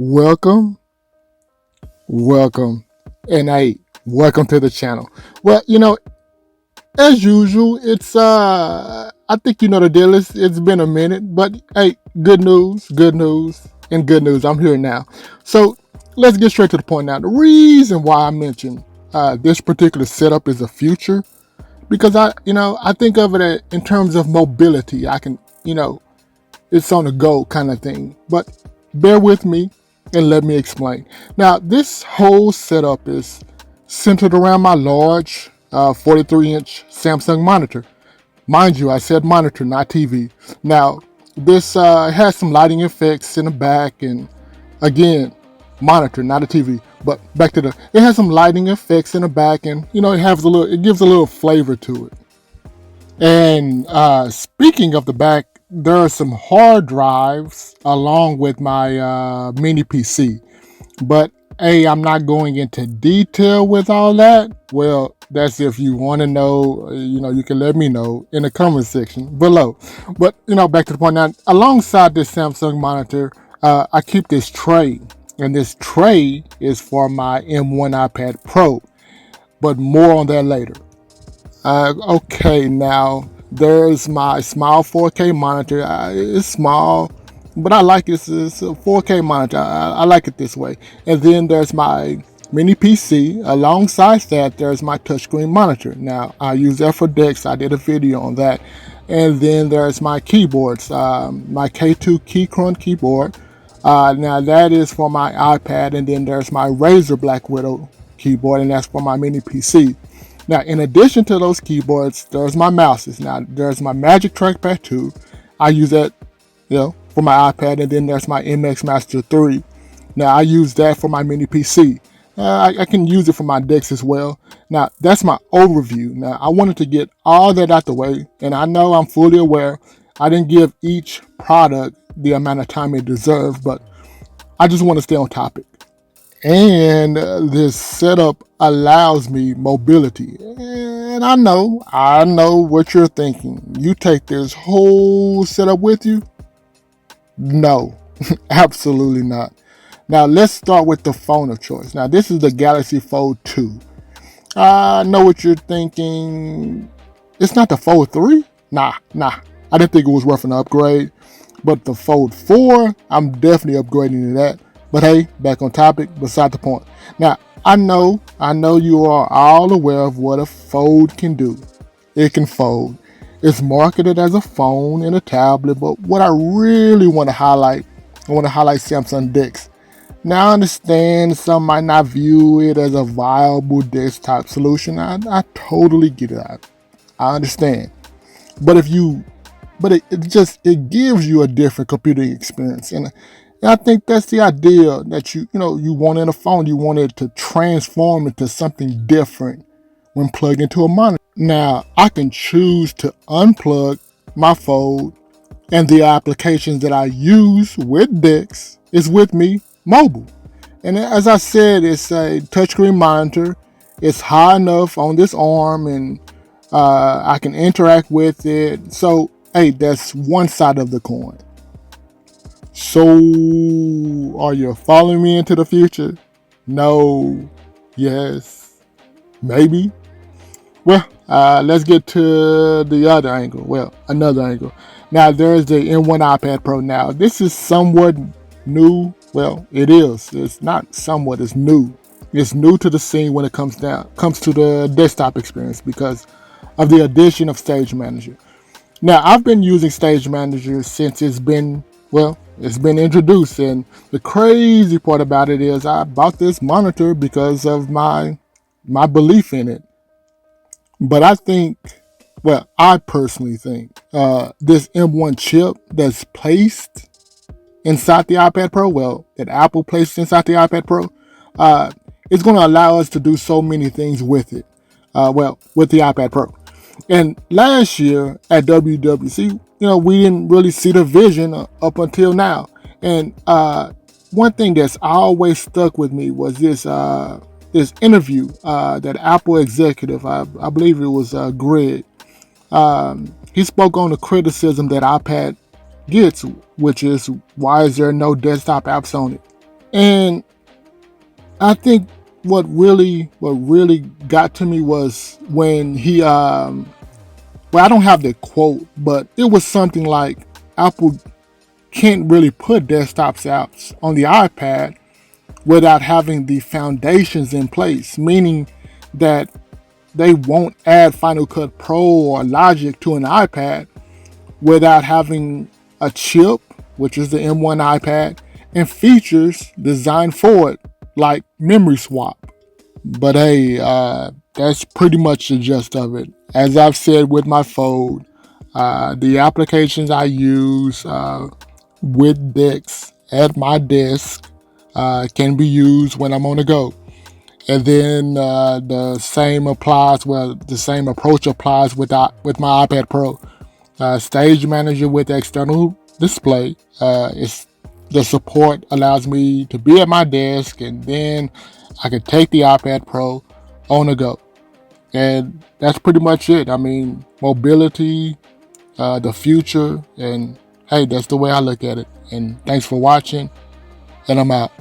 Welcome, welcome, and welcome to the channel. Well, as usual, it's I think you know the deal. It's been a minute, but hey, good news, and good news. I'm here now. So let's get straight to the point now. The reason why I mentioned this particular setup is a future because I think of it in terms of mobility. I can, it's on the go kind of thing. But bear with me and let me explain. Now, this whole setup is centered around my large 43-inch Samsung monitor. Mind you, I said monitor, not TV. Now, this has some lighting effects in the back, and again, monitor, not a TV. But back to it has some lighting effects in the back, and it gives a little flavor to it. And speaking of the back, there are some hard drives along with my mini PC. But hey, I'm not going into detail with all that. Well, that's if you want to know, you can let me know in the comment section below. But, back to the point now, alongside this Samsung monitor, I keep this tray. And this tray is for my M1 iPad Pro. But more on that later. Okay, now there's my small 4K monitor. It's small, but I like it. It's a 4K monitor. I like it this way. And then there's my mini PC. Alongside that, there's my touchscreen monitor. Now, I use that for DeX. I did a video on that. And then there's my keyboards, my K2 Keychron keyboard. Now, that is for my iPad. And then there's my Razer Black Widow keyboard, and that's for my mini PC. Now, in addition to those keyboards, there's my mouses. Now, there's my Magic Trackpad 2. I use that, for my iPad, and then there's my MX Master 3. Now, I use that for my mini PC. I can use it for my DeX as well. Now, that's my overview. Now, I wanted to get all that out the way, and I know I'm fully aware I didn't give each product the amount of time it deserved, but I just want to stay on topic. And this setup allows me mobility. And I know what you're thinking. You take this whole setup with you? No, absolutely not. Now let's start with the phone of choice. Now this is the Galaxy Fold 2. I know what you're thinking. It's not the Fold 3? Nah. I didn't think it was worth an upgrade. But the Fold 4, I'm definitely upgrading to that. But hey, back on topic, beside the point. Now, I know you are all aware of what a fold can do. It can fold. It's marketed as a phone and a tablet, but what I really want to highlight Samsung DeX. Now, I understand some might not view it as a viable desktop solution. I totally get it. I understand. But it gives you a different computing experience. And I think that's the idea that you want in a phone. You want it to transform into something different when plugged into a monitor. Now, I can choose to unplug my Fold, and the applications that I use with DeX is with me mobile. And as I said, it's a touchscreen monitor. It's high enough on this arm, and I can interact with it. So, hey, that's one side of the coin. So, are you following me into the future? No. Yes. Maybe. Well, let's get to the other angle. Well, another angle. Now, there's the M1 iPad Pro. Now, this is somewhat new. Well, it is. It's not somewhat. It's new. It's new to the scene when it comes to the desktop experience because of the addition of Stage Manager. Now, I've been using Stage Manager since it's been introduced, and the crazy part about it is I bought this monitor because of my belief in it. But I personally think this M1 chip that's placed inside the iPad Pro, that Apple placed inside the iPad Pro, is going to allow us to do so many things with it. With the iPad Pro. And last year at WWDC, we didn't really see the vision up until now. And one thing that's always stuck with me was this interview that Apple executive, I believe it was Greg, he spoke on the criticism that iPad gets, which is why is there no desktop apps on it? And I think what really got to me was when he well, I don't have the quote, but it was something like Apple can't really put desktop apps on the iPad without having the foundations in place, meaning that they won't add Final Cut Pro or Logic to an iPad without having a chip, which is the M1 iPad, and features designed for it, like memory swap. But hey, that's pretty much the gist of it. As I've said with my Fold, the applications I use with Dex at my desk can be used when I'm on the go. And then the same applies. Well, the same approach applies with my iPad Pro. Stage Manager with external display. It's the support allows me to be at my desk, and then I can take the iPad Pro on the go. And that's pretty much it. I mean, mobility, the future, and hey, that's the way I look at it. And thanks for watching, and I'm out.